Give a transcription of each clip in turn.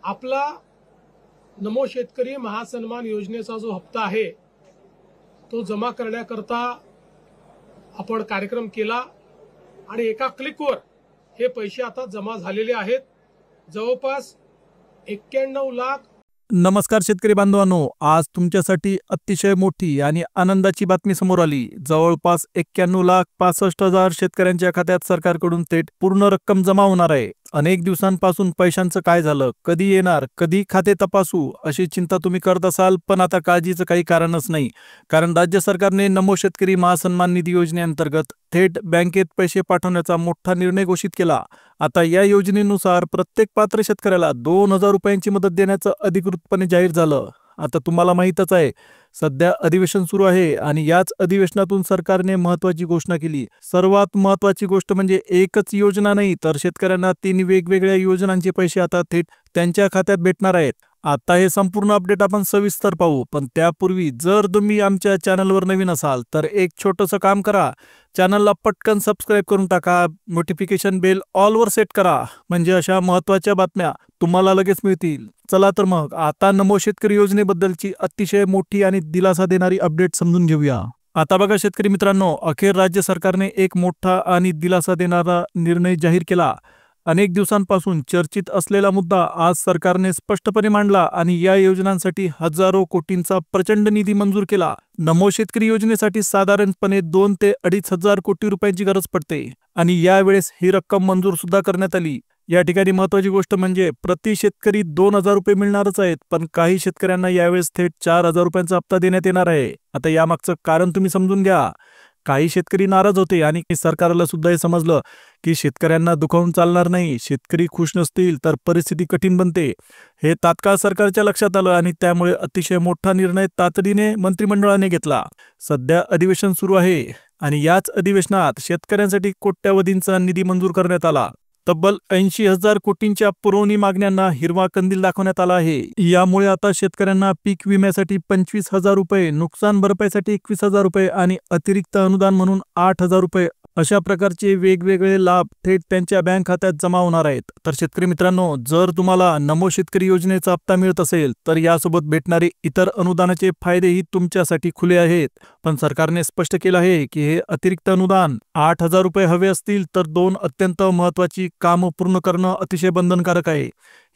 आपला नमो शेतकरी महासन्मान योजनेचा जो हप्ता आहे तो जमा करण्याकरता आपण कार्यक्रम केला आणि एका क्लिकवर हे पैसे आता जमा झालेले आहेत। जवळपास 91 लाख। नमस्कार शेतकरी बांधवांनो, आज तुमच्यासाठी अतिशय मोठी आणि आनंदाची बातमी समोर आली। जवळपास 91,65,000 शेतकऱ्यांच्या खात्यात सरकारकडून थेट पूर्ण रक्कम जमा होणार आहे। अनेक दिवसांपासून पैशांचं काय झालं, कधी येणार, कधी खाते तपासू अशी चिंता तुम्ही करत असाल, पण आता काळजीचं काही कारणच नाही। कारण राज्य सरकारने नमो शेतकरी महासन्मान निधी योजनेअंतर्गत थेट बँकेत पैसे पाठवण्याचा मोठा निर्णय घोषित केला। आता या योजनेनुसार प्रत्येक पात्र शेतकऱ्याला 2,000 रुपयांची मदत देण्याचं अधिकृतपणे जाहीर झालं। आता तुम्हाला माहीतच आहे, सध्या अधिवेशन सुरू आहे आणि याच अधिवेशनातून सरकारने महत्त्वाची घोषणा केली। सर्वात महत्त्वाची गोष्ट म्हणजे एकच योजना नाही, तर शेतकऱ्यांना 3 वेगवेगळ्या योजनांचे पैसे आता थेट त्यांच्या खात्यात भेटणार आहेत। आता हे संपूर्ण अपडेट आपण सविस्तर पाहू, पण त्यापूर्वी जर तुम्ही आमच्या चॅनलवर नवीन असाल तर एक छोटंसं काम करा, चॅनलला पटकन सबस्क्राइब करून टाका, नोटिफिकेशन बेल ऑल वर सेट करा, म्हणजे अशा महत्त्वाच्या बातम्या तुम्हाला लगेच मिळतील। चला तर मग आता नमो शेतकरी योजनेबद्दलची अतिशय मोठी आणि दिलासा देणारी अपडेट समजून घेऊया। आता बघा शेतकरी मित्रांनो, अखेर राज्य सरकारने एक मोठा आणि दिलासा देणारा निर्णय जाहीर केला। अनेक दिवसांपासून चर्चित असलेला मुद्दा आज सरकारने स्पष्टपणे मांडला आणि या योजनांसाठी हजारो कोटींचा प्रचंड निधी मंजूर केला। नमो शेतकरी योजनेसाठी साधारणपणे 2 ते 2.5 हजार कोटी रुपयांची गरज पडते आणि यावेळेस ही रक्कम मंजूर सुद्धा करण्यात आली। या ठिकाणी महत्त्वाची गोष्ट म्हणजे प्रति शेतकरी 2,000 रुपये मिळणारच आहेत, पण काही शेतकऱ्यांना यावेळेस थेट 4,000 रुपयांचा हप्ता देण्यात येणार आहे। आता यामागचं कारण तुम्ही समजून घ्या। काही शेतकरी नाराज होते आणि सरकारला सुद्धा हे समजलं की शेतकऱ्यांना दुखावून चालणार नाही, शेतकरी खुश नसतील तर परिस्थिती कठीण बनते। हे तात्काळ सरकारच्या लक्षात आलं आणि त्यामुळे अतिशय मोठा निर्णय तातडीने मंत्रिमंडळाने घेतला। सध्या अधिवेशन सुरू आहे आणि याच अधिवेशनात शेतकऱ्यांसाठी कोट्यवधींचा निधी मंजूर करण्यात आला। तब्बल 80,000 कोटींच्या पुरवणी मागण्यांना हिरवा कंदील दाखवण्यात आला आहे। यामुळे आता शेतकऱ्यांना पीक विम्यासाठी 25,000 रुपये, नुकसान भरपाईसाठी 21,000 रुपये आणि अतिरिक्त अनुदान म्हणून 8,000 रुपये अशा प्रकारचे वेगवेगळे लाभ थेट त्यांच्या बँक खात्यात जमा होणार आहेत। तर शेतकरी मित्रांनो, जर तुम्हाला नमो शेतकरी योजनेचा हप्ता मिळत असेल तर यासोबत भेटणारे इतर अनुदानाचे फायदेही तुमच्यासाठी खुले आहेत। पण सरकारने स्पष्ट केलं आहे की हे अतिरिक्त अनुदान 8,000 रुपये हवे असतील तर 2 अत्यंत महत्त्वाची कामं पूर्ण करणं अतिशय बंधनकारक आहे।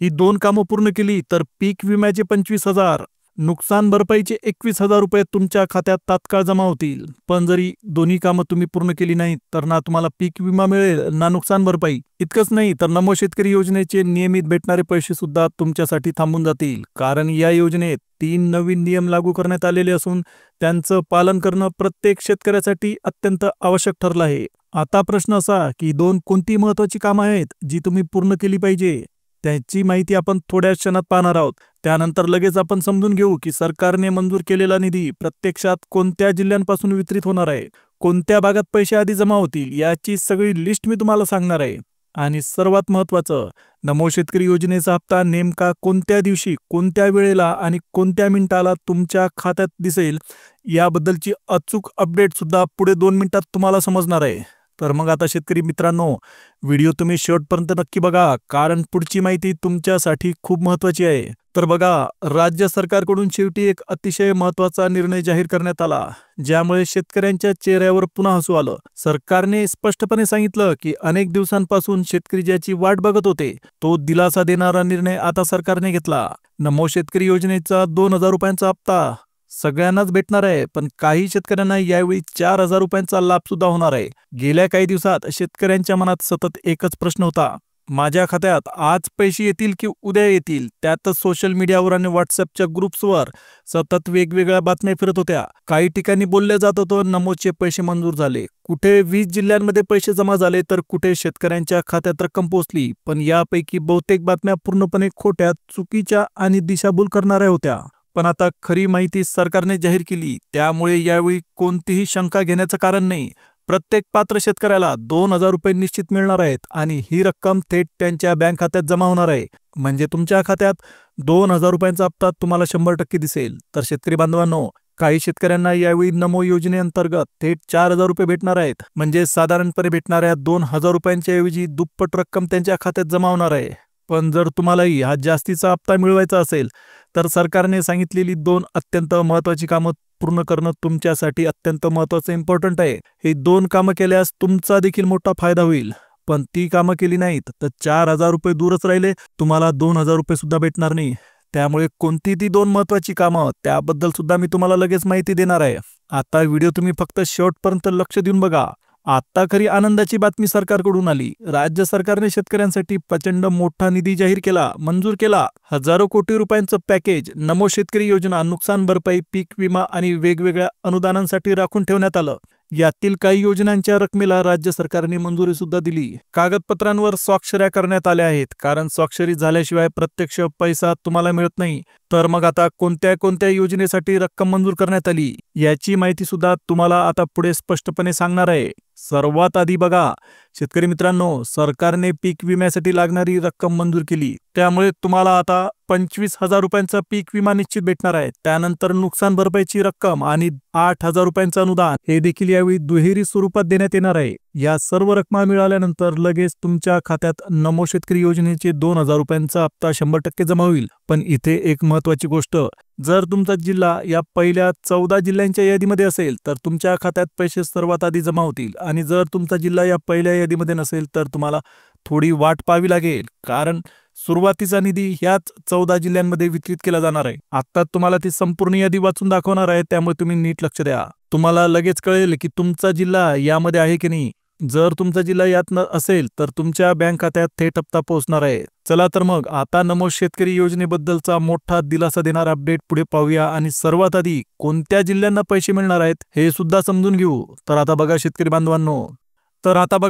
ही 2 कामं पूर्ण केली तर पीक विम्याचे 25,000, नुकसान भरपाईचे 21,000 रुपये तुमच्या खात्यात तात्काळ जमा होतील। पण जरी दोन्ही कामं तुम्ही पूर्ण केली नाहीत तर ना तुम्हाला पीक विमा मिळेल ना नुकसान भरपाई। इतकंच नाही तर नमो शेतकरी योजनेचे नियमित भेटणारे पैसे सुद्धा तुमच्यासाठी थांबून जातील, कारण या योजनेत 3 नवीन नियम लागू करण्यात आलेले असून त्यांचं पालन करणं प्रत्येक शेतकऱ्यासाठी अत्यंत आवश्यक ठरलं आहे। आता प्रश्न असा की 2 कोणती महत्त्वाची कामं आहेत जी तुम्ही पूर्ण केली पाहिजे, त्याची माहिती आपण थोड्या क्षणात पाहणार आहोत। त्यानंतर लगेच आपण समजून घेऊ की सरकारने मंजूर केलेला निधी प्रत्यक्षात कोणत्या जिल्ह्यांपासून वितरित होणार आहे, कोणत्या भागात पैसे आधी जमा होतील, याची सगळी लिस्ट मी तुम्हाला सांगणार आहे। आणि सर्वात महत्त्वाचं, नमो शेतकरी योजनेचा हप्ता नेमका कोणत्या दिवशी, कोणत्या वेळेला आणि कोणत्या मिनिटाला तुमच्या खात्यात दिसेल याबद्दलची अचूक अपडेट सुद्धा पुढे 2 मिनिटात तुम्हाला समजणार आहे। तर मग आता शेतकरी मित्रांनो, व्हिडिओ तुम्ही शेवटपर्यंत नक्की बघा, कारण पुढची माहिती तुमच्यासाठी खूप महत्त्वाची आहे। तर बघा, राज्य सरकारकडून शेवटी एक अतिशय महत्त्वाचा निर्णय जाहीर करण्यात आला, ज्यामुळे शेतकऱ्यांच्या चेहऱ्यावर पुन्हा हसू आलं। सरकारने स्पष्टपणे सांगितलं की अनेक दिवसांपासून शेतकरी ज्याची वाट बघत होते, तो दिलासा देणारा निर्णय आता सरकारने घेतला। नमो शेतकरी योजनेचा 2,000 रुपयांचा हप्ता सगळ्यांनाच भेटणार आहे, पण काही शेतकऱ्यांना यावेळी 4,000 रुपयांचा लाभ सुद्धा होणार आहे। गेल्या काही दिवसात शेतकऱ्यांच्या मनात सतत एकच प्रश्न होता, माझ्या खात्यात आज पैसे येतील की उद्या येतील। त्यातच सोशल मीडियावर आणि व्हॉट्सअपच्या ग्रुप्सवर सतत वेगवेगळ्या बातम्या फिरत होत्या। काही ठिकाणी बोलले जात होतं नमोचे पैसे मंजूर झाले, कुठे 20 जिल्ह्यांमध्ये पैसे जमा झाले तर कुठे शेतकऱ्यांच्या खात्यात रक्कम पोहोचली। पण यापैकी बहुतेक बातम्या पूर्णपणे खोट्या, चुकीच्या आणि दिशाभूल करणाऱ्या होत्या। पण आता खरी माहिती सरकारने जाहीर केली, त्यामुळे यावेळी कोणतीही शंका घेण्याचं कारण नाही। प्रत्येक पात्र शेतकऱ्याला 2,000 रुपये निश्चित मिळणार आहेत आणि ही रक्कम थेट त्यांच्या बँक खात्यात जमा होणार आहे। म्हणजे तुमच्या खात्यात 2,000 रुपयांचा हप्ता तुम्हाला 100% दिसेल। तर शेतकरी बांधवांनो, काही शेतकऱ्यांना यावेळी नमो योजनेअंतर्गत थेट 4,000 रुपये भेटणार आहेत, म्हणजे साधारणपणे भेटणाऱ्या 2,000 रुपयांच्या ऐवजी दुप्पट रक्कम त्यांच्या खात्यात जमा होणार आहे। पण जर तुम्हालाही हा जास्तीचा हप्ता मिळवायचा असेल तर सरकारने सांगितलेली 2 अत्यंत महत्त्वाची कामं पूर्ण करणं तुमच्यासाठी अत्यंत महत्त्वाचं इम्पॉर्टंट आहे. ही 2 कामं केल्यास तुमचा देखील मोठा फायदा होईल. पण ती कामं केली नाहीत तर 4,000 रुपये दूरच राहिले, तुम्हाला 2,000 रुपये सुद्धा भेटणार नाही. त्यामुळे कोणती ती 2 महत्त्वाची कामं त्याबद्दल सुद्धा मी तुम्हाला लगेच माहिती देणार आहे. आता व्हिडिओ तुम्ही फक्त शेवटपर्यंत लक्ष देऊन बघा. आता खरी आनंदाची बातमी सरकारकडून आली. राज्य सरकारने शेतकऱ्यांसाठी प्रचंड मोठा निधी जाहीर केला, मंजूर केला. हजारो कोटी रुपयांचं पॅकेज नमो शेतकरी योजना, नुकसान भरपाई, पीक विमा आणि वेगवेगळ्या अनुदानांसाठी राखून ठेवण्यात आलं. यातील काही योजनांच्या रकमेला राज्य सरकारने मंजुरी सुद्धा दिली. कागदपत्रांवर स्वाक्षऱ्या करण्यात आल्या आहेत, कारण स्वाक्षरी झाल्याशिवाय प्रत्यक्ष पैसा तुम्हाला मिळत नाही. तर मग आता कोणत्या कोणत्या योजनेसाठी रक्कम मंजूर करण्यात आली याची माहिती सुद्धा तुम्हाला आता पुढे स्पष्टपणे सांगणार आहे. सर्वात आधी बघा शेतकरी मित्रांनो, सरकारने पीक विम्यासाठी लागणारी रक्कम मंजूर केली. त्यामुळे तुम्हाला आता 25,000 रुपयांचा पीक विमा निश्चित भेटणार आहे. त्यानंतर नुकसान भरपाईची रक्कम आणि 8,000 रुपयांचं अनुदान हे देखील यावेळी दुहेरी स्वरूपात देण्यात येणार आहे. या सर्व रकमा मिळाल्यानंतर लगेच तुमच्या खात्यात नमो शेतकरी योजनेचे 2,000 रुपयांचा हप्ता 100% जमा होईल. पण इथे एक महत्त्वाची गोष्ट, जर तुमचा जिल्हा या पहिल्या 14 जिल्ह्यांच्या यादीमध्ये असेल तर तुमच्या खात्यात पैसे सर्वात आधी जमा होतील. आणि जर तुमचा जिल्हा या पहिल्या यादीमध्ये नसेल तर तुम्हाला थोडी वाट पाहावी लागेल, कारण सुरुवातीचा निधी ह्याच 14 जिल्ह्यांमध्ये वितरित केला जाणार आहे. आता तुम्हाला ती संपूर्ण यादी वाचून दाखवणार आहे, त्यामुळे तुम्ही नीट लक्ष द्या. तुम्हाला लगेच कळेल की तुमचा जिल्हा यामध्ये आहे की नाही. जर तुमचा जिल्हा यात असेल तर तुमच्या बँक खात्यात थेट हप्ता पोहोचणार आहे. चला तर मग आता नमो शेतकरी योजनेबद्दलचा मोठा दिलासा देणारा अपडेट पुढे पाहूया आणि सर्वात आधी कोणत्या जिल्ह्यांना पैसे मिळणार आहेत हे सुद्धा समजून घेऊ. तर आता बघा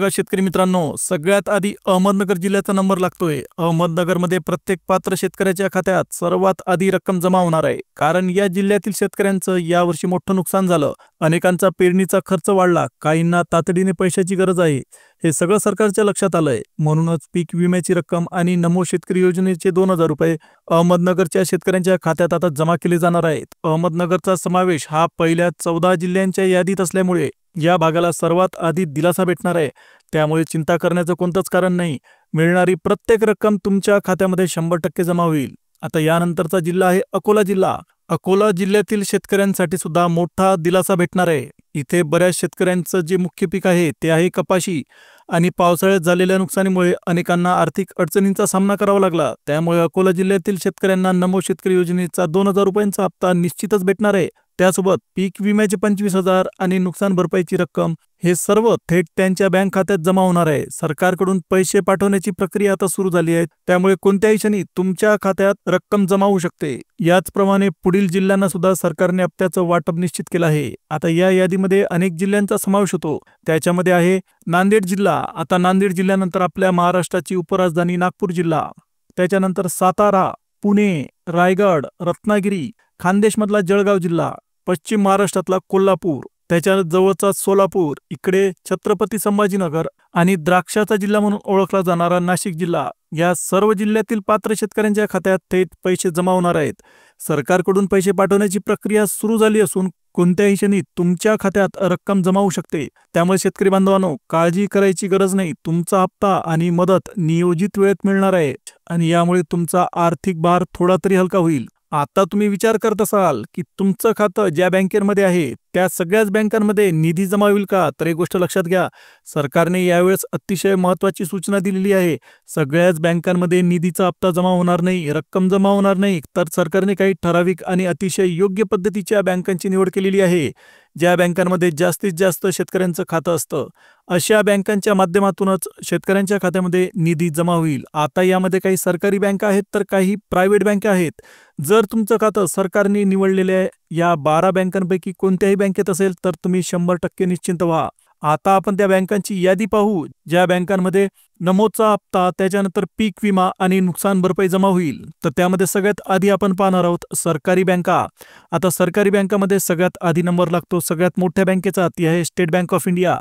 शेतकरी मित्रांनो, सगळ्यात आधी अहमदनगर जिल्ह्याचा नंबर लागतोय. अहमदनगरमध्ये प्रत्येक पात्र शेतकऱ्याच्या खात्यात सर्वात आधी रक्कम जमा होणार आहे, कारण या जिल्ह्यातील शेतकऱ्यांचं यावर्षी मोठं नुकसान झालं. अनेकांचा पेरणीचा खर्च वाढला, काहींना तातडीने पैशाची गरज आहे. हे सगळं सरकारच्या लक्षात आलंय. म्हणूनच पीक विम्याची रक्कम आणि नमो शेतकरी योजनेचे 2,000 रुपये अहमदनगरच्या शेतकऱ्यांच्या खात्यात आता जमा केले जाणार आहेत. अहमदनगरचा समावेश हा पहिल्या 14 जिल्ह्यांच्या यादीत असल्यामुळे या भागाला सर्वात आधी दिलासा भेटणार आहे. त्यामुळे चिंता करण्याचं कोणतंच कारण नाही. मिळणारी प्रत्येक रक्कम तुमच्या खात्यामध्ये 100% जमा होईल. आता यानंतरचा जिल्हा आहे अकोला जिल्हा. अकोला जिल्ह्यातील शेतकऱ्यांसाठी सुद्धा मोठा दिलासा भेटणार आहे. इथे बऱ्याच शेतकऱ्यांचं जे मुख्य पीक आहे ते आहे कपाशी, आणि पावसाळ्यात झालेल्या नुकसानीमुळे अनेकांना आर्थिक अडचणींचा सामना करावा लागला. त्यामुळे अकोला जिल्ह्यातील शेतकऱ्यांना नमो शेतकरी योजनेचा 2,000 रुपयांचा हप्ता निश्चितच भेटणार आहे. त्यासोबत पीक विम्याचे 25,000 आणि नुकसान भरपाईची रक्कम हे सर्व थेट त्यांच्या बँक खात्यात जमा होणार आहे. सरकारकडून पैसे पाठवण्याची प्रक्रिया आता सुरू झाली आहे, त्यामुळे कोणत्याही क्षणी तुमच्या खात्यात रक्कम जमा होऊ शकते. याचप्रमाणे पुढील जिल्ह्यांना सुद्धा सरकारने हप्त्याचं वाटप निश्चित केलं आहे. आता या यादीमध्ये अनेक जिल्ह्यांचा समावेश होतो. त्याच्यामध्ये आहे नांदेड जिल्हा. आता नांदेड जिल्ह्यानंतर आपल्या महाराष्ट्राची उपराजधानी नागपूर जिल्हा, त्याच्यानंतर सातारा, पुणे, रायगड, रत्नागिरी, खानदेशमधला जळगाव जिल्हा, पश्चिम महाराष्ट्रातला कोल्हापूर, त्याच्या जवळचा सोलापूर, इकडे छत्रपती संभाजीनगर आणि द्राक्षाचा जिल्हा म्हणून ओळखला जाणारा नाशिक जिल्हा. या सर्व जिल्ह्यातील पात्र शेतकऱ्यांच्या खात्यात थेट पैसे जमा होणार आहेत. सरकारकडून पैसे पाठवण्याची प्रक्रिया सुरू झाली असून कोणत्याही क्षणी तुमच्या खात्यात रक्कम जमा होऊ शकते. त्यामुळे शेतकरी बांधवांनो, काळजी करायची गरज नाही. तुमचा हप्ता आणि मदत नियोजित वेळेत मिळणार आहे आणि यामुळे तुमचा आर्थिक भार थोडा तरी हलका होईल. आता तुम्ही विचार करत असाल की तुमचं खातं ज्या बँकेमध्ये आहे त्या सगळ्याच बँकांमध्ये निधी जमा होईल का? तर एक गोष्ट लक्षात घ्या, सरकारने यावेळेस अतिशय महत्त्वाची सूचना दिलेली आहे. सगळ्याच बँकांमध्ये निधीचा हप्ता जमा होणार नाही, रक्कम जमा होणार नाही. तर सरकारने काही ठराविक आणि अतिशय योग्य पद्धतीच्या बँकांची निवड केलेली आहे, ज्या बँकांमध्ये जास्तीत जास्त शेतकऱ्यांचं खातं असतं. अशा बँकांच्या माध्यमातूनच शेतकऱ्यांच्या खात्यामध्ये निधी जमा होईल. आता यामध्ये काही सरकारी बँका आहेत तर काही प्रायव्हेट बँका आहेत. जर तुमचं खातं सरकारने निवडलेल्या या 12 बँकांपैकी कोणत्याही बँकेत असेल तर तुम्ही 100% निश्चिंत व्हा. आता आपण त्या बँकांची यादी पाहू ज्या बँकांमध्ये नमोचा हप्ता, त्याच्यानंतर पीक विमा आणि नुकसान भरपाई जमा होईल. तर त्यामध्ये सगळ्यात आधी आपण पाहणार आहोत सरकारी बँका. आता सरकारी बँकामध्ये सगळ्यात आधी नंबर लागतो सगळ्यात मोठ्या बँकेचा, ती आहे स्टेट बँक ऑफ इंडिया.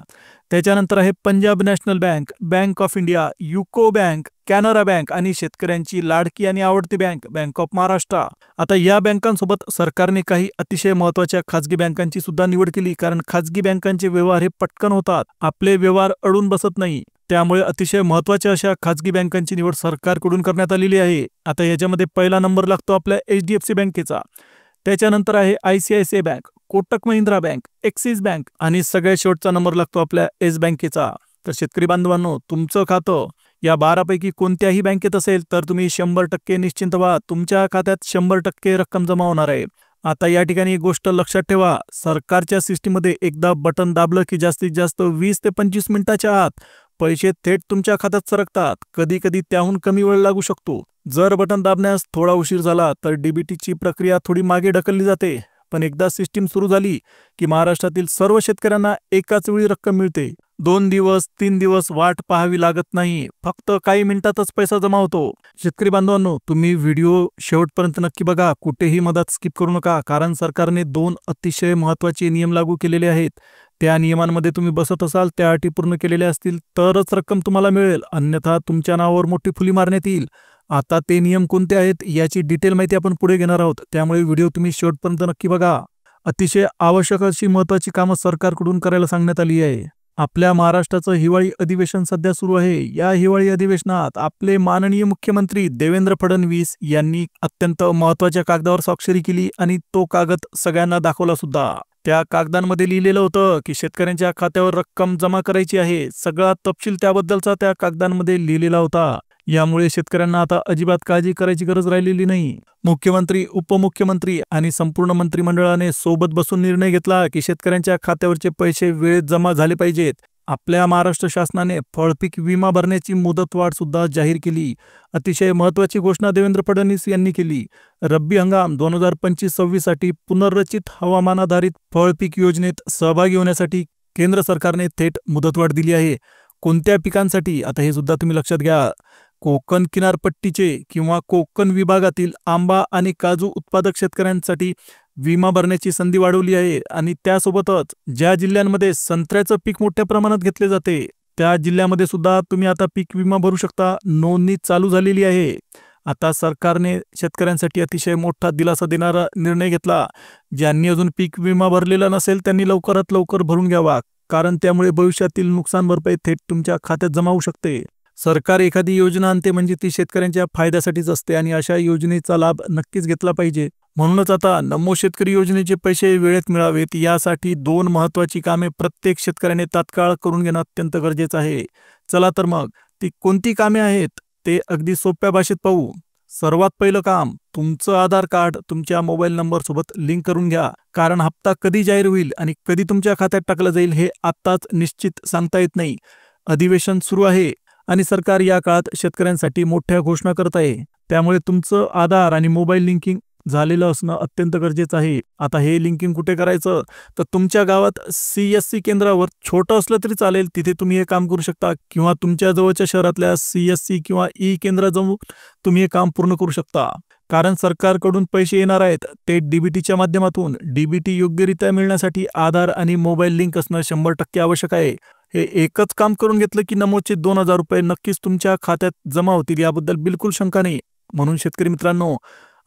त्याच्यानंतर आहे Punjab national bank, bank of India, UCO bank, Canara bank आणि शेतकऱ्यांची लाडकी आणि आवडती बँक, बँक ऑफ महाराष्ट्र. आता या बँकांसोबत सरकारने काही अतिशय महत्त्वाच्या खाजगी बँकांची सुद्धा निवड केली, कारण खाजगी बँकांचे व्यवहार हे पटकन होतात, आपले व्यवहार अडून बसत नाही. त्यामुळे अतिशय महत्त्वाच्या अशा खाजगी बँकांची निवड सरकारकडून करण्यात आलेली आहे. आता याच्यामध्ये पहिला नंबर लागतो आपल्या HDFC बँकेचा, त्याच्यानंतर आहे ICICI bank, Kotak Mahindra bank, axis bank आणि सगळ्यात शेवटचा नंबर लागतो आपल्या येस बँकेचा. तर शेतकरी बांधवांनो, तुमचं खातं या 12 पैकी कोणत्याही बँकेत असेल तर तुम्ही 100% निश्चिंत व्हा, तुमच्या खात्यात 100% रक्कम जमा होणार आहे. आता या ठिकाणी एक गोष्ट लक्षात ठेवा, सरकारच्या सिस्टीममध्ये एकदा बटन दाबलं की जास्तीत जास्त 20 ते 25 मिनिटाच्या आत पैसे थेट तुमच्या खात्यात सरकतात. कधी कधी त्याहून कमी वेळ लागू शकतो. जर बटन दाबण्यास थोडा उशीर झाला तर डीबीटीची प्रक्रिया थोडी मागे ढकलली जाते. पण एकदा सिस्टीम सुरू झाली की महाराष्ट्रातील सर्व शेतकऱ्यांना एकाच वेळी रक्कम मिळते. 2 दिवस 3 दिवस वाट पाहावी लागत नाही, फक्त काही मिनिटातच पैसा जमा होतो. शेतकरी बांधवांनो, तुम्ही व्हिडिओ शेवटपर्यंत नक्की बघा, कुठेही मधात स्किप करू नका, कारण सरकारने 2 अतिशय महत्त्वाचे नियम लागू केलेले आहेत. त्या नियमांमध्ये तुम्ही बसत असाल, त्या अटी पूर्ण केलेल्या असतील तरच रक्कम तुम्हाला मिळेल, अन्यथा तुमच्या नावावर मोठी फुली मारण्यात येईल. आता ते नियम कोणते आहेत याची डिटेल माहिती आपण पुढे घेणार आहोत, त्यामुळे व्हिडिओ तुम्ही शेवटपर्यंत नक्की बघा. अतिशय आवश्यक अशी महत्त्वाची कामं सरकारकडून करायला सांगण्यात आली आहे. आपल्या महाराष्ट्राचं हिवाळी अधिवेशन सध्या सुरू आहे. या हिवाळी अधिवेशनात आपले माननीय मुख्यमंत्री देवेंद्र फडणवीस यांनी अत्यंत महत्त्वाच्या कागदावर स्वाक्षरी केली आणि तो कागद सगळ्यांना दाखवला सुद्धा. त्या कागदांमध्ये लिहिलेलं होतं की शेतकऱ्यांच्या खात्यावर रक्कम जमा करायची आहे. सगळा तपशील त्याबद्दलचा त्या कागदांमध्ये लिहिलेला होता. यामुळे शेतकऱ्यांना आता अजिबात काळजी करायची गरज राहिलेली नाही. मुख्यमंत्री, उपमुख्यमंत्री आणि संपूर्ण मंत्रिमंडळाने सोबत बसून निर्णय घेतला की शेतकऱ्यांच्या खात्यावरचे पैसे वेळेत जमा झाले पाहिजेत. आपल्या महाराष्ट्र शासनाने फळपीक विमा भरण्याची मुदतवाढ सुद्धा जाहीर केली. अतिशय महत्त्वाची घोषणा देवेंद्र फडणवीस यांनी केली. रब्बी हंगाम 2025-26 साठी पुनर्रचित हवामानाधारित फळपीक योजनेत सहभागी होण्यासाठी केंद्र सरकारने थेट मुदतवाढ दिली आहे. कोणत्या पिकांसाठी? आता हे सुद्धा तुम्ही लक्षात घ्या. कोकण किनारपट्टीचे किंवा कोकण विभागातील आंबा आणि काजू उत्पादक शेतकऱ्यांसाठी विमा भरण्याची संधी वाढवली आहे आणि त्यासोबतच ज्या जिल्ह्यांमध्ये संत्र्याचं पीक मोठ्या प्रमाणात घेतले जाते त्या जिल्ह्यामध्ये सुद्धा तुम्ही आता पीक विमा भरू शकता. नोंदणी चालू झालेली आहे. आता सरकारने शेतकऱ्यांसाठी अतिशय मोठा दिलासा देणारा निर्णय घेतला. ज्यांनी अजून पीक विमा भरलेला नसेल त्यांनी लवकरात लवकर भरून घ्यावा, कारण त्यामुळे भविष्यातील नुकसान भरपाई थेट तुमच्या खात्यात जमा होऊ शकते. सरकार एखादी योजना आणते म्हणजे ती शेतकऱ्यांच्या फायद्यासाठीच असते आणि अशा योजनेचा लाभ नक्कीच घेतला पाहिजे. म्हणूनच आता नमो शेतकरी योजनेचे पैसे वेळेत मिळावेत यासाठी 2 महत्त्वाची कामे प्रत्येक शेतकऱ्याने तात्काळ करून घेणं अत्यंत गरजेचं आहे. चला तर मग ती कोणती कामे आहेत ते अगदी सोप्या भाषेत पाहू. सर्वात पहिलं काम, तुमचं आधार कार्ड तुमच्या मोबाईल नंबर सोबत लिंक करून घ्या, कारण हप्ता कधी जाहीर होईल आणि कधी तुमच्या खात्यात टाकला जाईल हे आत्ताच निश्चित सांगता येत नाही. अधिवेशन सुरू आहे आणि सरकार या काळात शेतकऱ्यांसाठी मोठ्या घोषणा करत आहे, त्यामुळे तुमचं आधार आणि मोबाईल लिंकिंग झालेलं असणं अत्यंत गरजेचं आहे. आता हे लिंकिंग कुठे करायचं तर तुमच्या गावात CSC केंद्रावर, छोटं असलं तरी चालेल, तिथे तुम्ही हे काम करू शकता, किंवा तुमच्या जवळच्या शहरातल्या CSC किंवा केंद्राजवळ तुम्ही हे काम पूर्ण करू शकता. कारण सरकारकडून पैसे येणार आहेत ते डीबीटीच्या माध्यमातून. डीबीटी योग्यरित्या मिळण्यासाठी आधार आणि मोबाईल लिंक असणं 100% आवश्यक आहे. हे एकच काम करून घेतलं की नमोचे 2000 रुपये नक्कीच तुमच्या खात्यात जमा होतील, याबद्दल बिलकुल शंका नाही. म्हणून शेतकरी मित्रांनो,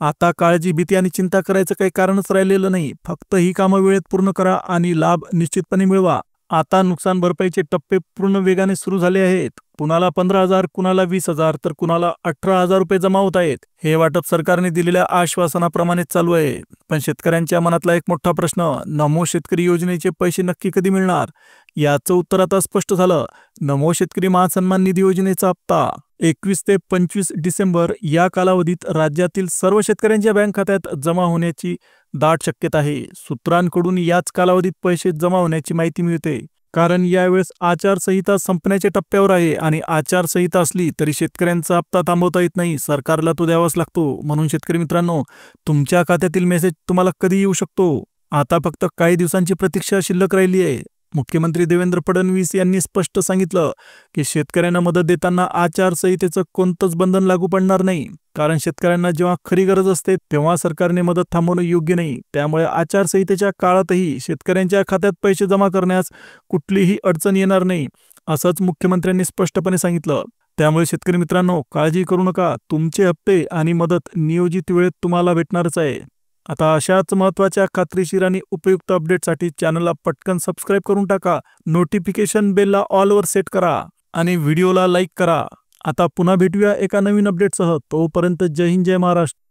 आता काळजी, भीती आणि चिंता करायचं काही कारणच राहिलेलं नाही. फक्त ही कामं वेळेत पूर्ण करा आणि लाभ निश्चितपणे मिळवा. आता नुकसान भरपाईचे टप्पे पूर्ण वेगाने सुरू झाले आहेत. कुणाला 15,000, कुणाला 20,000 तर कुणाला 18,000 रुपये जमा होत आहेत. हे वाटप सरकारने दिलेल्या आश्वासनाप्रमाणेच चालू आहे. पण शेतकऱ्यांच्या मनातला एक मोठा प्रश्न, नमो शेतकरी योजनेचे पैसे नक्की कधी मिळणार? याचं उत्तर आता स्पष्ट झालं. नमो शेतकरी महासन्मान निधी योजनेचा हप्ता 21 ते 25 डिसेंबर या कालावधीत राज्यातील सर्व शेतकऱ्यांच्या बँक खात्यात जमा होण्याची दाट शक्यता आहे. सूत्रांकडून याच कालावधीत पैसे जमा होण्याची माहिती मिळते, कारण यावेळेस आचारसंहिता संपण्याच्या टप्प्यावर आहे आणि आचारसंहिता असली तरी शेतकऱ्यांचा हप्ता थांबवता येत नाही, सरकारला तो द्यावाच लागतो. म्हणून शेतकरी मित्रांनो, तुमच्या खात्यातील मेसेज तुम्हाला कधी येऊ शकतो. आता फक्त काही दिवसांची प्रतीक्षा शिल्लक राहिली आहे. मुख्यमंत्री देवेंद्र फडणवीस यांनी स्पष्ट सांगितलं की शेतकऱ्यांना मदत देताना आचारसंहितेचं कोणतंच बंधन लागू पडणार नाही, कारण शेतकऱ्यांना जेव्हा खरी गरज असते तेव्हा सरकारने मदत थांबवणं योग्य नाही. त्यामुळे आचारसंहितेच्या काळातही शेतकऱ्यांच्या खात्यात पैसे जमा करण्यास कुठलीही अडचण येणार नाही, असंच मुख्यमंत्र्यांनी स्पष्टपणे सांगितलं. त्यामुळे शेतकरी मित्रांनो, काळजी करू नका, तुमचे हप्ते आणि मदत नियोजित वेळेत तुम्हाला भेटणारच आहे. आता अशाच महत्त्वाच्या, खात्रीशीर आणि उपयुक्त अपडेटसाठी चॅनलला पटकन सबस्क्राईब करून टाका. नोटिफिकेशन बेलला ऑलवर सेट करा. आणि व्हिडिओला लाईक करा. आता पुन्हा भेटूया एका नवीन अपडेटसह. तोपर्यंत जय हिंद जय महाराष्ट्र.